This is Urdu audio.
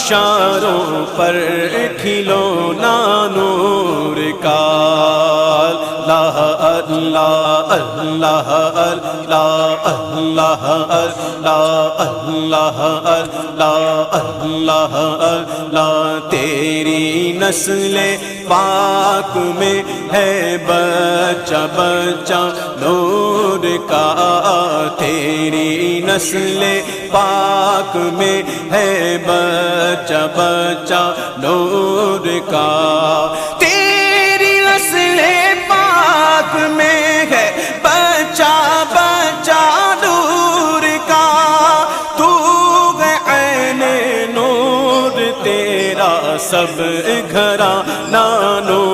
اشاروں پر کھلونا نور کا اللہ اللہ اللہ اللہ اللہ اللہ اللہ اللہ اللہ تیری نسل پاک میں ہے بچہ بچہ نور کا تیری نسل پاک میں ہے بچہ بچہ نور کا تیری نسل پاک میں ہے بچہ بچہ نور کا تو ہے عین نور تیرا سب گھرانہ نور